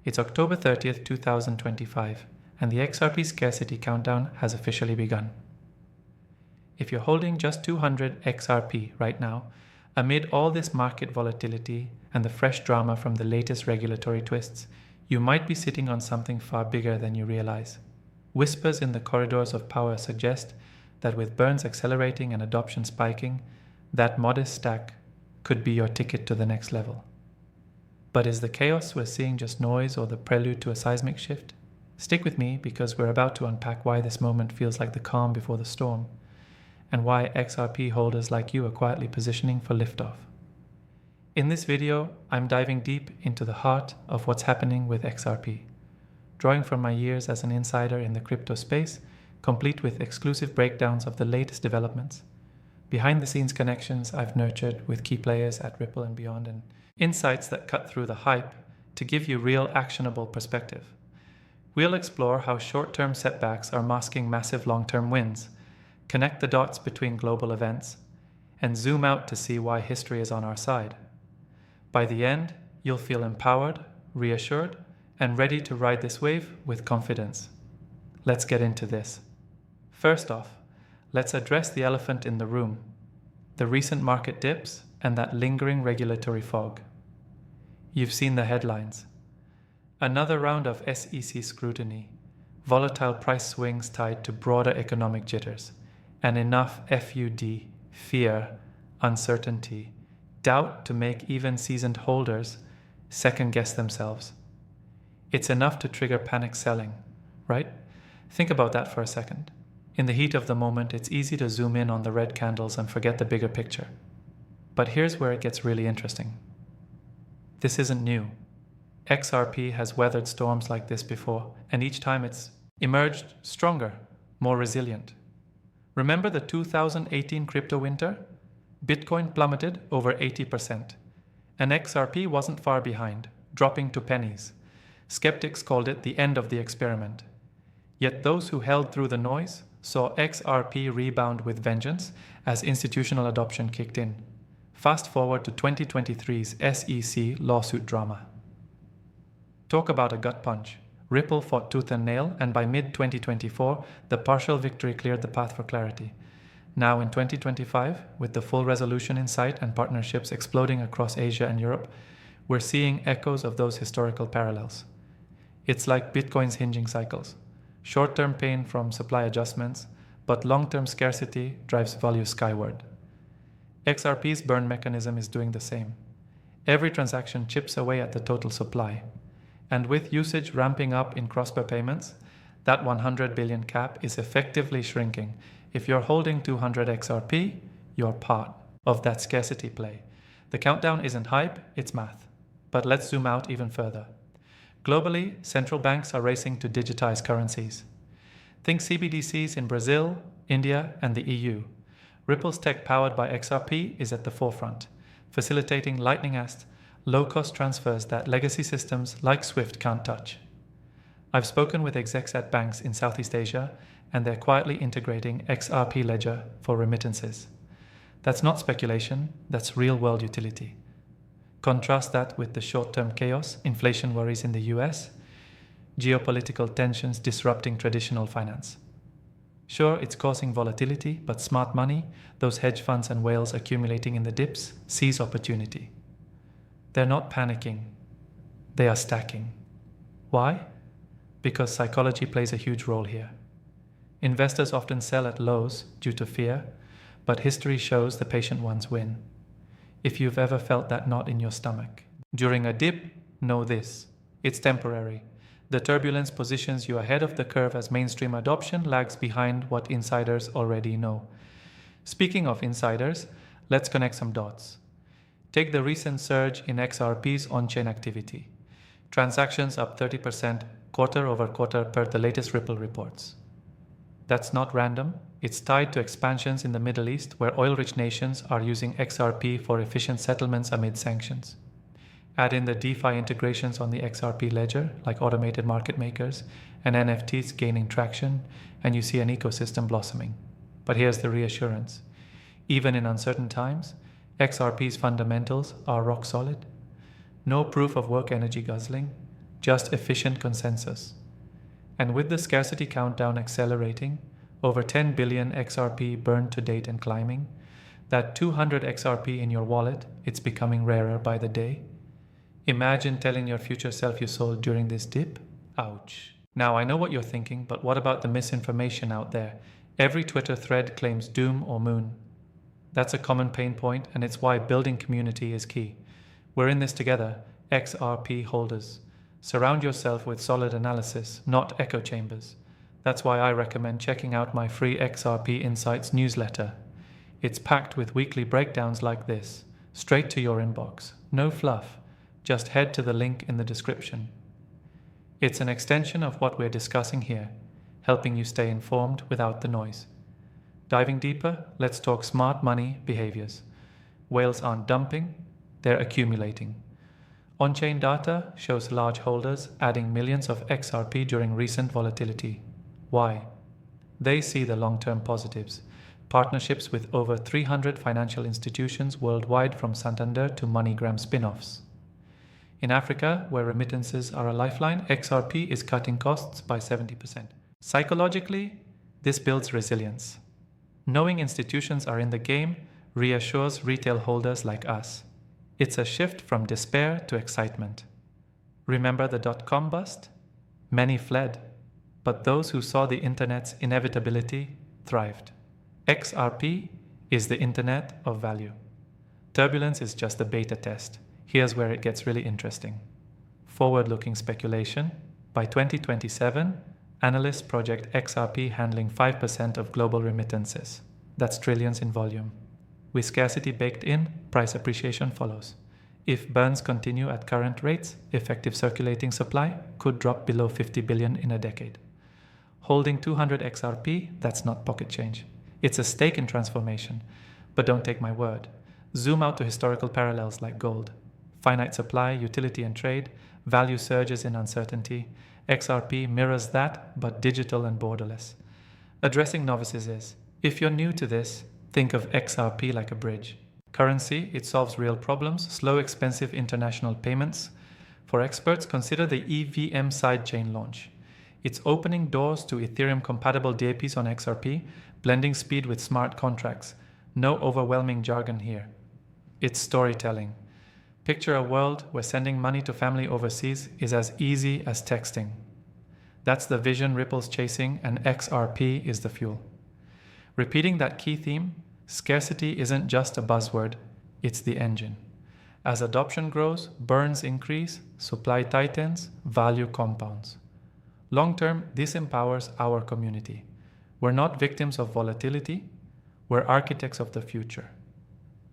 It's October 30th, 2025, and the XRP Scarcity countdown has officially begun. If you're holding just 200 XRP right now, amid all this market volatility and the fresh drama from the latest regulatory twists, you might be sitting on something far bigger than you realize. Whispers in the corridors of power suggest that with burns accelerating and adoption spiking, that modest stack could be your ticket to the next level. But is the chaos we're seeing just noise or the prelude to a seismic shift? Stick with me because we're about to unpack why this moment feels like the calm before the storm, and why XRP holders like you are quietly positioning for liftoff. In this video, I'm diving deep into the heart of what's happening with XRP, drawing from my years as an insider in the crypto space, complete with exclusive breakdowns of the latest developments, behind-the-scenes connections I've nurtured with key players at Ripple and beyond, and insights that cut through the hype to give you real actionable perspective. We'll explore how short-term setbacks are masking massive long-term wins, connect the dots between global events, and zoom out to see why history is on our side. By the end, you'll feel empowered, reassured, and ready to ride this wave with confidence. Let's get into this. First off, let's address the elephant in the room, the recent market dips and that lingering regulatory fog. You've seen the headlines. Another round of SEC scrutiny, volatile price swings tied to broader economic jitters, and enough FUD, fear, uncertainty, doubt to make even seasoned holders second-guess themselves. It's enough to trigger panic selling, right? Think about that for a second. In the heat of the moment, it's easy to zoom in on the red candles and forget the bigger picture. But here's where it gets really interesting. This isn't new. XRP has weathered storms like this before, and each time it's emerged stronger, more resilient. Remember the 2018 crypto winter? Bitcoin plummeted over 80%, and XRP wasn't far behind, dropping to pennies. Skeptics called it the end of the experiment. Yet those who held through the noise saw XRP rebound with vengeance as institutional adoption kicked in. Fast forward to 2023's SEC lawsuit drama. Talk about a gut punch. Ripple fought tooth and nail, and by mid-2024, the partial victory cleared the path for clarity. Now in 2025, with the full resolution in sight and partnerships exploding across Asia and Europe, we're seeing echoes of those historical parallels. It's like Bitcoin's hinging cycles. Short-term pain from supply adjustments, but long-term scarcity drives value skyward. XRP's burn mechanism is doing the same. Every transaction chips away at the total supply. And with usage ramping up in cross-pair payments, that 100 billion cap is effectively shrinking. If you're holding 200 XRP, you're part of that scarcity play. The countdown isn't hype, it's math. But let's zoom out even further. Globally, central banks are racing to digitize currencies. Think CBDCs in Brazil, India, and the EU. Ripple's tech powered by XRP is at the forefront, facilitating lightning-fast, low-cost transfers that legacy systems like SWIFT can't touch. I've spoken with execs at banks in Southeast Asia, and they're quietly integrating XRP Ledger for remittances. That's not speculation, that's real-world utility. Contrast that with the short-term chaos, inflation worries in the US, geopolitical tensions disrupting traditional finance. Sure, it's causing volatility, but smart money, those hedge funds and whales accumulating in the dips, seize opportunity. They're not panicking, they are stacking. Why? Because psychology plays a huge role here. Investors often sell at lows due to fear, but history shows the patient ones win. If you've ever felt that knot in your stomach during a dip, know this: it's temporary. The turbulence positions you ahead of the curve as mainstream adoption lags behind what insiders already know. Speaking of insiders, let's connect some dots. Take the recent surge in XRP's on-chain activity. Transactions up 30% quarter over quarter per the latest Ripple reports. That's not random. It's tied to expansions in the Middle East, where oil-rich nations are using XRP for efficient settlements amid sanctions. Add in the DeFi integrations on the XRP ledger, like automated market makers, and NFTs gaining traction, and you see an ecosystem blossoming. But here's the reassurance. Even in uncertain times, XRP's fundamentals are rock solid. No proof of work energy guzzling, just efficient consensus. And with the scarcity countdown accelerating, over 10 billion XRP burned to date and climbing, that 200 XRP in your wallet, it's becoming rarer by the day. Imagine telling your future self you sold during this dip. Ouch. Now I know what you're thinking, but what about the misinformation out there? Every Twitter thread claims doom or moon. That's a common pain point, and it's why building community is key. We're in this together, XRP holders. Surround yourself with solid analysis, not echo chambers. That's why I recommend checking out my free XRP Insights newsletter. It's packed with weekly breakdowns like this, straight to your inbox. No fluff, just head to the link in the description. It's an extension of what we're discussing here, helping you stay informed without the noise. Diving deeper, let's talk smart money behaviors. Whales aren't dumping, they're accumulating. On-chain data shows large holders adding millions of XRP during recent volatility. Why? They see the long-term positives. Partnerships with over 300 financial institutions worldwide, from Santander to MoneyGram spin-offs. In Africa, where remittances are a lifeline, XRP is cutting costs by 70%. Psychologically, this builds resilience. Knowing institutions are in the game reassures retail holders like us. It's a shift from despair to excitement. Remember the dot-com bust? Many fled, but those who saw the internet's inevitability thrived. XRP is the internet of value. Turbulence is just a beta test. Here's where it gets really interesting. Forward-looking speculation. By 2027, Analysts project XRP handling 5% of global remittances. That's trillions in volume. With scarcity baked in, price appreciation follows. If burns continue at current rates, effective circulating supply could drop below 50 billion in a decade. Holding 200 XRP, that's not pocket change. It's a stake in transformation. But don't take my word. Zoom out to historical parallels like gold. Finite supply, utility and trade, value surges in uncertainty. XRP mirrors that, but digital and borderless. Addressing novices is, if you're new to this, think of XRP like a bridge. Currency, it solves real problems, slow, expensive international payments. For experts, consider the EVM sidechain launch. It's opening doors to Ethereum-compatible DApps on XRP, blending speed with smart contracts. No overwhelming jargon here. It's storytelling. Picture a world where sending money to family overseas is as easy as texting. That's the vision Ripple's chasing, and XRP is the fuel. Repeating that key theme, scarcity isn't just a buzzword, it's the engine. As adoption grows, burns increase, supply tightens, value compounds. Long-term, this empowers our community. We're not victims of volatility, we're architects of the future.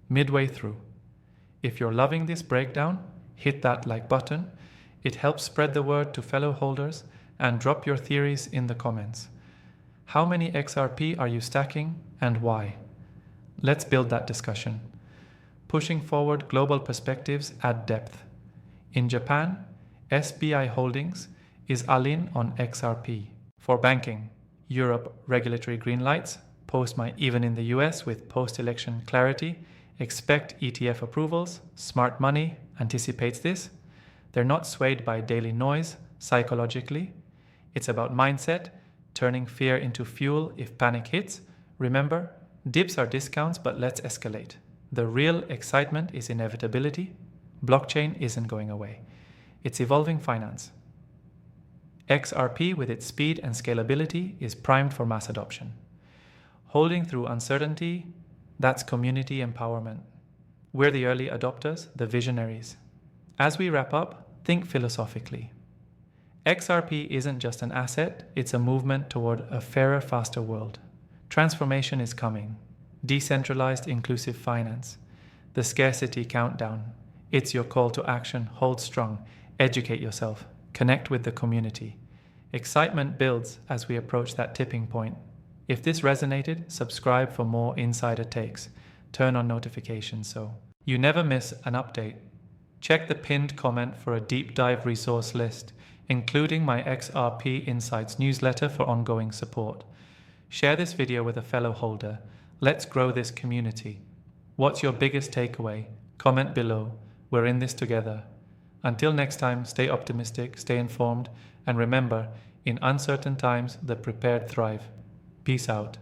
Midway through. If you're loving this breakdown, hit that like button. It helps spread the word to fellow holders, and drop your theories in the comments. How many XRP are you stacking and why? Let's build that discussion. Pushing forward global perspectives add depth. In Japan, SBI Holdings is all-in on XRP. For banking, Europe regulatory green lights, even in the US with post-election clarity, expect ETF approvals. Smart money anticipates this. They're not swayed by daily noise psychologically. It's about mindset, turning fear into fuel if panic hits. Remember, dips are discounts, but let's escalate. The real excitement is inevitability. Blockchain isn't going away. It's evolving finance. XRP, with its speed and scalability, is primed for mass adoption. Holding through uncertainty, that's community empowerment. We're the early adopters, the visionaries. As we wrap up, think philosophically. XRP isn't just an asset, it's a movement toward a fairer, faster world. Transformation is coming. Decentralized, inclusive finance. The scarcity countdown. It's your call to action. Hold strong. Educate yourself. Connect with the community. Excitement builds as we approach that tipping point. If this resonated, subscribe for more insider takes. Turn on notifications so you never miss an update. Check the pinned comment for a deep dive resource list, including my XRP Insights newsletter for ongoing support. Share this video with a fellow holder. Let's grow this community. What's your biggest takeaway? Comment below. We're in this together. Until next time, stay optimistic, stay informed, and remember, in uncertain times, the prepared thrive. Peace out.